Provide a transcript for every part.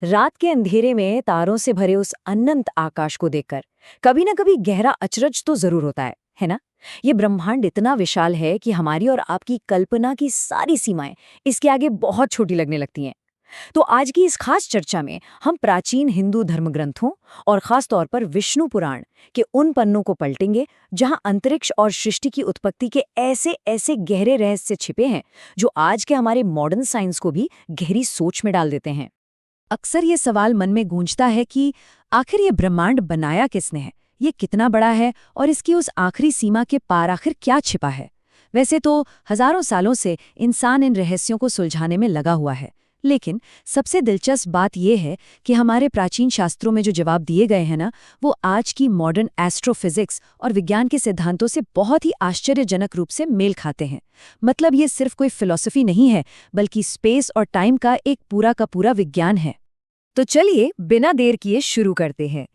रात के अंधेरे में तारों से भरे उस अनंत आकाश को देखकर कभी ना कभी गहरा अचरज तो जरूर होता है ना। ये ब्रह्मांड इतना विशाल है कि हमारी और आपकी कल्पना की सारी सीमाएं इसके आगे बहुत छोटी लगने लगती हैं। तो आज की इस खास चर्चा में हम प्राचीन हिंदू धर्म ग्रंथों और खास तौर पर विष्णु पुराण के उन पन्नों को पलटेंगे जहां अंतरिक्ष और सृष्टि की उत्पत्ति के ऐसे ऐसे गहरे रहस्य छिपे हैं जो आज के हमारे मॉडर्न साइंस को भी गहरी सोच में डाल देते हैं। अक्सर ये सवाल मन में गूंजता है कि आखिर ये ब्रह्मांड बनाया किसने है, ये कितना बड़ा है और इसकी उस आखिरी सीमा के पार आखिर क्या छिपा है। वैसे तो हजारों सालों से इंसान इन रहस्यों को सुलझाने में लगा हुआ है, लेकिन सबसे दिलचस्प बात यह है कि हमारे प्राचीन शास्त्रों में जो जवाब दिए गए हैं ना, वो आज की मॉडर्न एस्ट्रोफिजिक्स और विज्ञान के सिद्धांतों से बहुत ही आश्चर्यजनक रूप से मेल खाते हैं। मतलब ये सिर्फ कोई फिलॉसफी नहीं है, बल्कि स्पेस और टाइम का एक पूरा का पूरा विज्ञान है। तो चलिए बिना देर किए शुरू करते हैं।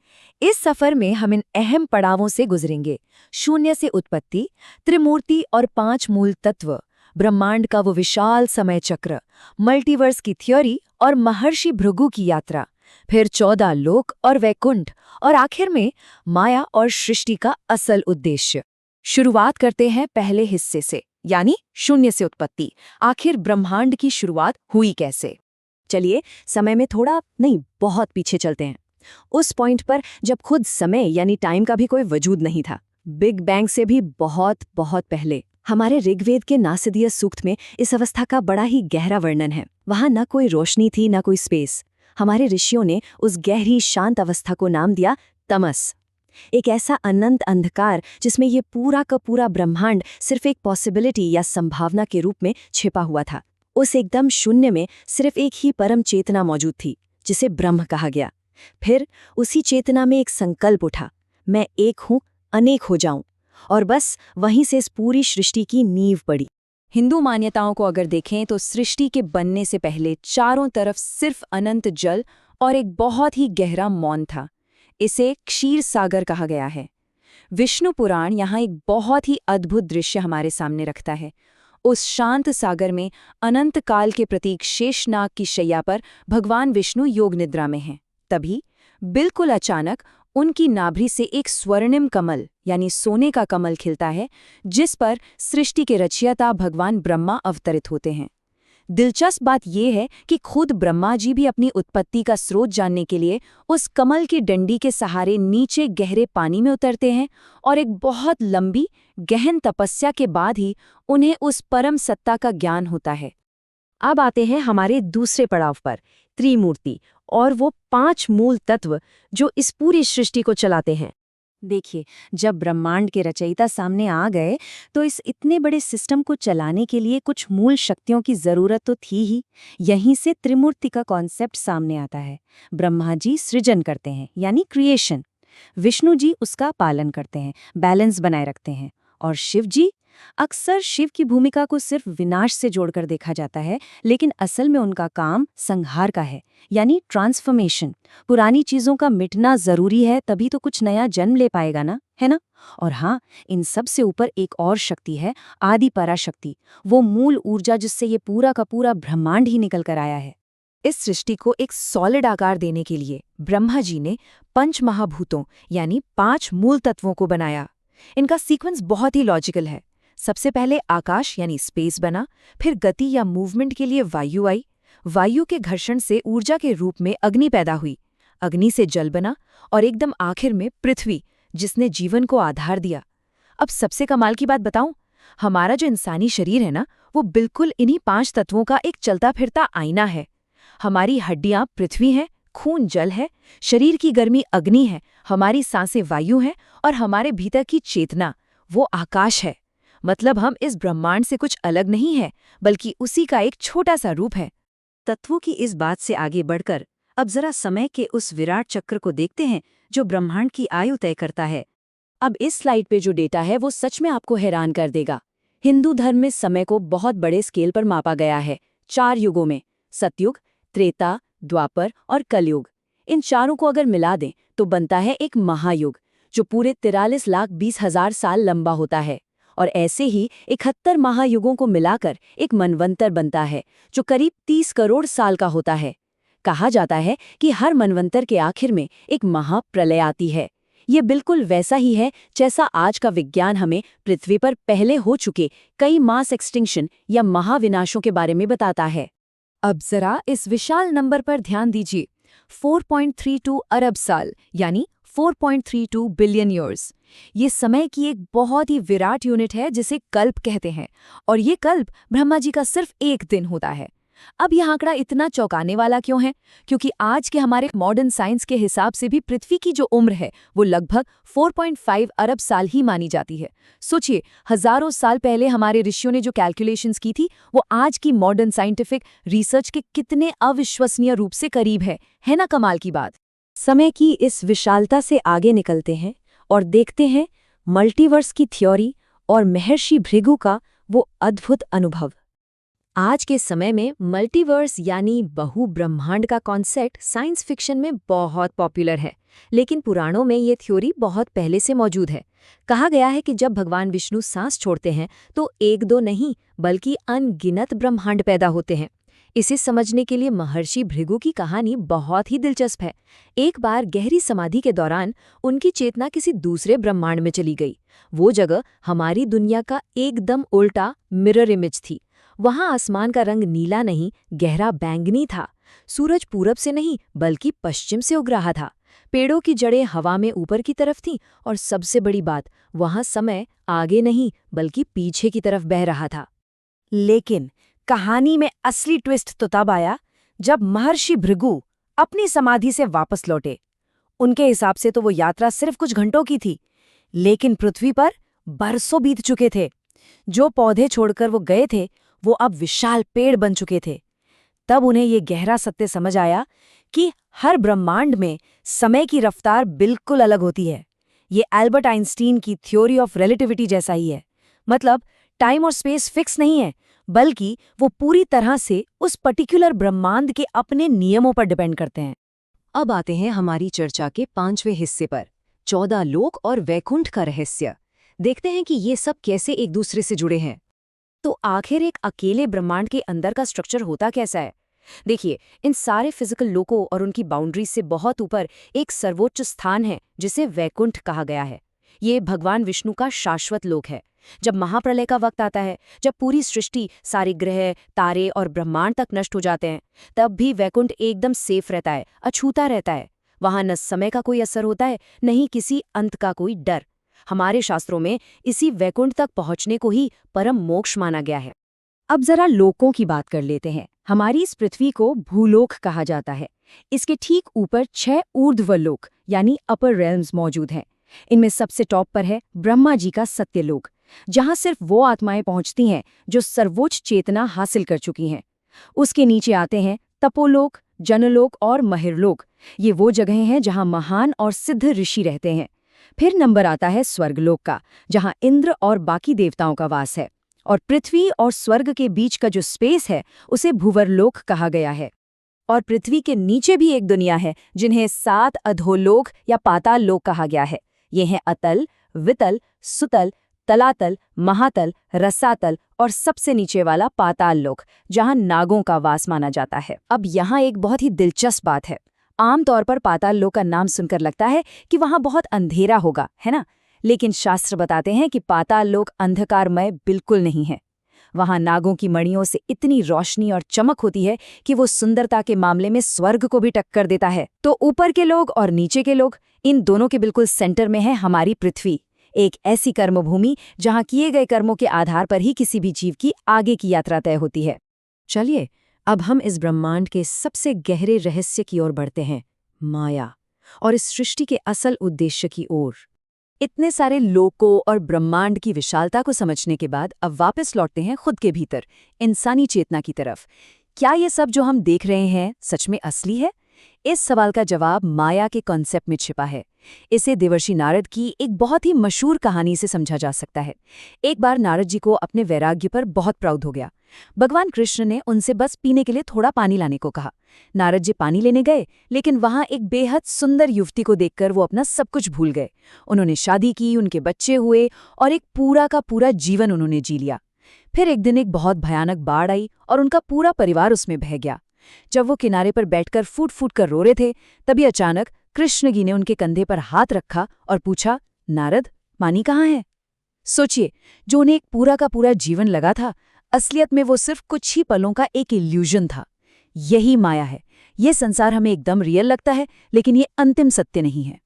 इस सफर में हम इन अहम पड़ावों से गुजरेंगे। शून्य से उत्पत्ति, त्रिमूर्ति और 5 मूल तत्व, ब्रह्मांड का वो विशाल समय चक्र, मल्टीवर्स की थ्योरी और महर्षि भृगु की यात्रा, फिर 14 लोक और वैकुंठ, और आखिर में माया और सृष्टि का असल उद्देश्य। शुरुआत करते हैं पहले हिस्से से, यानी शून्य से उत्पत्ति। आखिर ब्रह्मांड की शुरुआत हुई कैसे? चलिए समय में थोड़ा नहीं, बहुत पीछे चलते हैं। उस पॉइंट पर जब खुद समय यानी टाइम का भी कोई वजूद नहीं था। बिग बैंग से भी बहुत बहुत पहले। हमारे ऋग्वेद के नासदीय सूक्त में इस अवस्था का बड़ा ही गहरा वर्णन है। वहां न कोई रोशनी थी, न कोई स्पेस। हमारे ऋषियों ने उस गहरी शांत अवस्था को नाम दिया तमस। एक ऐसा अनंत अंधकार जिसमें ये पूरा का पूरा ब्रह्मांड सिर्फ एक पॉसिबिलिटी या संभावना के रूप में छिपा हुआ था। उस एकदम शून्य में सिर्फ एक ही परम चेतना मौजूद थी, जिसे ब्रह्म कहा गया। फिर उसी चेतना में एक संकल्प उठा, मैं एक हूं, अनेक हो जाऊं। और बस वहीं से इस पूरी सृष्टि की नींव पड़ी। हिंदू मान्यताओं को अगर देखें तो सृष्टि के बनने से पहले चारों तरफ सिर्फ अनंत जल और एक बहुत ही गहरा मौन था। इसे क्षीर सागर कहा गया है। विष्णु पुराण यहाँ एक बहुत ही अद्भुत दृश्य हमारे सामने रखता है। उस शांत सागर में अनंत काल के प्रतीक शेषनाग की शैया पर भगवान विष्णु योग निद्रा में हैं। तभी बिल्कुल अचानक उनकी नाभि से एक स्वर्णिम कमल यानी सोने का कमल खिलता है, जिस पर सृष्टि के रचयिता भगवान ब्रह्मा अवतरित होते हैं। दिलचस्प बात यह है कि खुद ब्रह्मा जी भी अपनी उत्पत्ति का स्रोत जानने के लिए उस कमल की डंडी के सहारे नीचे गहरे पानी में उतरते हैं, और एक बहुत लंबी गहन तपस्या के बाद ही उन्हें उस परम सत्ता का ज्ञान होता है। अब आते हैं हमारे दूसरे पड़ाव पर, त्रिमूर्ति और वो 5 मूल तत्व जो इस पूरी सृष्टि को चलाते हैं। देखिए, जब ब्रह्मांड के रचयिता सामने आ गए तो इस इतने बड़े सिस्टम को चलाने के लिए कुछ मूल शक्तियों की जरूरत तो थी ही। यहीं से त्रिमूर्ति का कॉन्सेप्ट सामने आता है। ब्रह्मा जी सृजन करते हैं यानी क्रिएशन, विष्णु जी उसका पालन करते हैं, बैलेंस बनाए रखते हैं, और शिव जी, अक्सर शिव की भूमिका को सिर्फ विनाश से जोड़कर देखा जाता है, लेकिन असल में उनका काम संहार का है, यानी ट्रांसफॉर्मेशन। पुरानी चीजों का मिटना जरूरी है, तभी तो कुछ नया जन्म ले पाएगा ना, है ना। और हाँ, इन सब से ऊपर एक और शक्ति है, आदि पराशक्ति, वो मूल ऊर्जा जिससे ये पूरा का पूरा ब्रह्मांड ही निकल कर आया है। इस सृष्टि को एक सॉलिड आकार देने के लिए ब्रह्मा जी ने 5 महाभूतों यानी 5 मूल तत्वों को बनाया। इनका सीक्वेंस बहुत ही लॉजिकल है। सबसे पहले आकाश यानी स्पेस बना, फिर गति या मूवमेंट के लिए वायु आई, वायु के घर्षण से ऊर्जा के रूप में अग्नि पैदा हुई, अग्नि से जल बना, और एकदम आखिर में पृथ्वी, जिसने जीवन को आधार दिया। अब सबसे कमाल की बात बताऊं, हमारा जो इंसानी शरीर है ना, वो बिल्कुल इन्हीं 5 तत्वों का एक चलता फिरता आईना है। हमारी हड्डियां पृथ्वी हैं, खून जल है, शरीर की गर्मी अग्नि है, हमारी सांसें वायु हैं, और हमारे भीतर की चेतना वो आकाश है। मतलब हम इस ब्रह्मांड से कुछ अलग नहीं है, बल्कि उसी का एक छोटा सा रूप है। तत्वों की इस बात से आगे बढ़कर अब जरा समय के उस विराट चक्र को देखते हैं जो ब्रह्मांड की आयु तय करता है। अब इस स्लाइड पे जो डेटा है वो सच में आपको हैरान कर देगा। हिंदू धर्म में समय को बहुत बड़े स्केल पर मापा गया है, 4 युगों में, सतयुग, त्रेता, द्वापर और कलयुग। इन चारों को अगर मिला दें तो बनता है एक महायुग, जो पूरे 43,20,000 साल लंबा होता है। और ऐसे ही 71 महायुगों को मिलाकर एक मनवंतर बनता है, जो करीब 30 करोड़ साल का होता है। कहा जाता है कि हर मनवंतर के आखिर में एक महाप्रलय आती है। ये बिल्कुल वैसा ही है जैसा आज का विज्ञान हमें पृथ्वी पर पहले हो चुके कई मास एक्सटिंक्शन या महाविनाशों के बारे में बताता है। अब जरा इस विशाल नंबर पर ध्यान दीजिए, 4.32 अरब साल यानी 4.32 बिलियन ईयर्स। ये समय की एक बहुत ही विराट यूनिट है जिसे कल्प कहते हैं, और ये कल्प ब्रह्मा जी का सिर्फ एक दिन होता है। अब यह आंकड़ा इतना चौंकाने वाला क्यों है? क्योंकि आज के हमारे मॉडर्न साइंस के हिसाब से भी पृथ्वी की जो उम्र है वो लगभग 4.5 अरब साल ही मानी जाती है। सोचिए, हजारों साल पहले हमारे ऋषियों ने जो कैलकुलेशंस की थी वो आज की मॉडर्न साइंटिफिक रिसर्च के कितने अविश्वसनीय रूप से करीब है ना कमाल की बात। समय की इस विशालता से आगे निकलते हैं और देखते हैं मल्टीवर्स की थ्योरी और महर्षि भृगु का वो अद्भुत अनुभव। आज के समय में मल्टीवर्स यानी बहु ब्रह्मांड का कॉन्सेप्ट साइंस फिक्शन में बहुत पॉपुलर है, लेकिन पुराणों में ये थ्योरी बहुत पहले से मौजूद है। कहा गया है कि जब भगवान विष्णु सांस छोड़ते हैं तो एक दो नहीं बल्कि अनगिनत ब्रह्मांड पैदा होते हैं। इसे समझने के लिए महर्षि भृगु की कहानी बहुत ही दिलचस्प है। एक बार गहरी समाधि के दौरान उनकी चेतना किसी दूसरे ब्रह्मांड में चली गई। वो जगह हमारी दुनिया का एकदम उल्टा मिरर इमेज थी। वहां आसमान का रंग नीला नहीं, गहरा बैंगनी था। सूरज पूरब से नहीं बल्कि पश्चिम से उग रहा था। पेड़ों की जड़ें हवा में ऊपर की तरफ थीं, और सबसे बड़ी बात, वहां समय आगे नहीं बल्कि पीछे की तरफ बह रहा था। लेकिन कहानी में असली ट्विस्ट तो तब आया जब महर्षि भृगु अपनी समाधि से वापस लौटे। उनके हिसाब से तो वो यात्रा सिर्फ कुछ घंटों की थी, लेकिन पृथ्वी पर बरसों बीत चुके थे। जो पौधे छोड़कर वो गए थे वो अब विशाल पेड़ बन चुके थे। तब उन्हें ये गहरा सत्य समझ आया कि हर ब्रह्मांड में समय की रफ्तार बिल्कुल अलग होती है। ये एल्बर्ट आइंस्टीन की थ्योरी ऑफ रिलेटिविटी जैसा ही है। मतलब टाइम और स्पेस फिक्स नहीं है, बल्कि वो पूरी तरह से उस पर्टिकुलर ब्रह्मांड के अपने नियमों पर डिपेंड करते हैं। अब आते हैं हमारी चर्चा के 5वें हिस्से पर, 14 लोक और वैकुंठ का रहस्य। देखते हैं कि ये सब कैसे एक दूसरे से जुड़े हैं। तो आखिर एक अकेले ब्रह्मांड के अंदर का स्ट्रक्चर होता कैसा है? देखिए, इन सारे फिजिकल लोकों और उनकी बाउंड्रीज से बहुत ऊपर एक सर्वोच्च स्थान है जिसे वैकुंठ कहा गया है। ये भगवान विष्णु का शाश्वत लोक है। जब महाप्रलय का वक्त आता है, जब पूरी सृष्टि, सारे ग्रह, तारे और ब्रह्मांड तक नष्ट हो जाते हैं, तब भी वैकुंठ एकदम सेफ रहता है, अछूता रहता है। वहां न समय का कोई असर होता है, न ही किसी अंत का कोई डर। हमारे शास्त्रों में इसी वैकुंठ तक पहुंचने को ही परम मोक्ष माना गया है। अब जरा लोकों की बात कर लेते हैं। हमारी इस पृथ्वी को भूलोक कहा जाता है। इसके ठीक ऊपर 6 ऊर्ध्वलोक यानी अपर रेल्म्स मौजूद हैं। इनमें सबसे टॉप पर है ब्रह्मा जी का सत्यलोक, जहां सिर्फ वो आत्माएं पहुंचती हैं जो सर्वोच्च चेतना हासिल कर चुकी हैं। उसके नीचे आते हैं तपोलोक, जनलोक और महिरलोक। ये वो जगहें हैं जहां महान और सिद्ध ऋषि रहते हैं। फिर नंबर आता है स्वर्गलोक का, जहां इंद्र और बाकी देवताओं का वास है। और पृथ्वी और स्वर्ग के बीच का जो स्पेस है उसे भूवरलोक कहा गया है। और पृथ्वी के नीचे भी एक दुनिया है जिन्हें 7 अधोलोक या पाताल लोक कहा गया है। ये हैं अतल, वितल, सुतल, तलातल, महातल, रसातल और सबसे नीचे वाला पाताल लोक, जहां नागों का वास माना जाता है। अब यहाँ एक बहुत ही दिलचस्प बात है। आमतौर पर पाताल लोक का नाम सुनकर लगता है कि वहां बहुत अंधेरा होगा, है ना? लेकिन शास्त्र बताते हैं कि पाताल लोक अंधकारमय बिल्कुल नहीं है। वहां नागों की मणियों से इतनी रोशनी और चमक होती है कि वो सुंदरता के मामले में स्वर्ग को भी टक्कर देता है। तो ऊपर के लोग और नीचे के लोग, इन दोनों के बिल्कुल सेंटर में है हमारी पृथ्वी, एक ऐसी कर्मभूमि जहां किए गए कर्मों के आधार पर ही किसी भी जीव की आगे की यात्रा तय होती है। चलिए, अब हम इस ब्रह्मांड के सबसे गहरे रहस्य की ओर बढ़ते हैं, माया, और इस सृष्टि के असल उद्देश्य की ओर। इतने सारे लोकों और ब्रह्मांड की विशालता को समझने के बाद अब वापस लौटते हैं खुद के भीतर, इंसानी चेतना की तरफ। क्या ये सब जो हम देख रहे हैं सच में असली है? इस सवाल का जवाब माया के कॉन्सेप्ट में छिपा है। इसे देवर्षि नारद की एक बहुत ही मशहूर कहानी से समझा जा सकता है। एक बार नारद जी को अपने वैराग्य पर बहुत प्राउड हो गया। भगवान कृष्ण ने उनसे बस पीने के लिए थोड़ा पानी लाने को कहा। नारद जी पानी लेने गए, लेकिन वहां एक बेहद सुंदर युवती को देखकर वो अपना सब कुछ भूल गए। उन्होंने शादी की, उनके बच्चे हुए और एक पूरा का पूरा जीवन उन्होंने जी लिया। फिर एक दिन एक बहुत भयानक बाढ़ आई और उनका पूरा परिवार उसमें बह गया। जब वो किनारे पर बैठकर फूट फूट कर रो रहे थे, तभी अचानक कृष्णजी ने उनके कंधे पर हाथ रखा और पूछा, नारद, मानी कहाँ है? सोचिए, जो उन्हें एक पूरा का पूरा जीवन लगा था, असलियत में वो सिर्फ कुछ ही पलों का एक इल्यूजन था। यही माया है। ये संसार हमें एकदम रियल लगता है, लेकिन ये अंतिम सत्य नहीं है।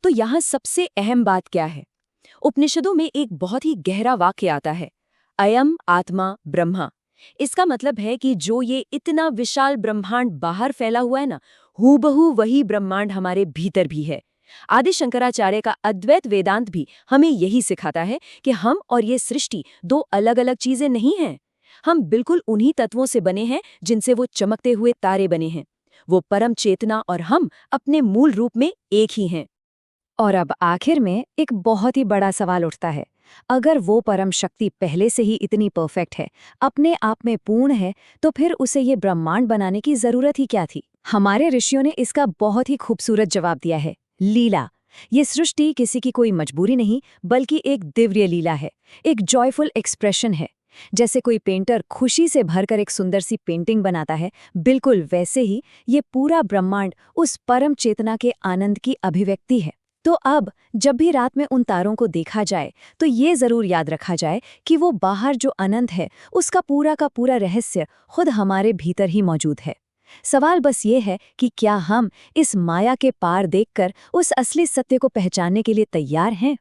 तो यहाँ सबसे अहम बात क्या है? उपनिषदों में एक बहुत ही गहरा वाक्य आता है, अयम आत्मा ब्रह्मा। इसका मतलब है कि जो ये इतना विशाल ब्रह्मांड बाहर फैला हुआ है ना, हूबहू वही ब्रह्मांड हमारे भीतर भी है। आदि शंकराचार्य का अद्वैत वेदांत भी हमें यही सिखाता है कि हम और ये सृष्टि दो अलग अलग चीजें नहीं हैं। हम बिल्कुल उन्हीं तत्वों से बने हैं जिनसे वो चमकते हुए तारे बने हैं। वो परम चेतना और हम अपने मूल रूप में एक ही हैं। और अब आखिर में एक बहुत ही बड़ा सवाल उठता है, अगर वो परम शक्ति पहले से ही इतनी परफेक्ट है, अपने आप में पूर्ण है, तो फिर उसे ये ब्रह्मांड बनाने की जरूरत ही क्या थी? हमारे ऋषियों ने इसका बहुत ही खूबसूरत जवाब दिया है, लीला। ये सृष्टि किसी की कोई मजबूरी नहीं, बल्कि एक दिव्य लीला है, एक जॉयफुल एक्सप्रेशन है। जैसे कोई पेंटर खुशी से भरकर एक सुंदर सी पेंटिंग बनाता है, बिल्कुल वैसे ही ये पूरा ब्रह्मांड उस परम चेतना के आनंद की अभिव्यक्ति है। तो अब जब भी रात में उन तारों को देखा जाए, तो ये जरूर याद रखा जाए कि वो बाहर जो अनंत है, उसका पूरा का पूरा रहस्य खुद हमारे भीतर ही मौजूद है। सवाल बस ये है कि क्या हम इस माया के पार देखकर उस असली सत्य को पहचानने के लिए तैयार हैं?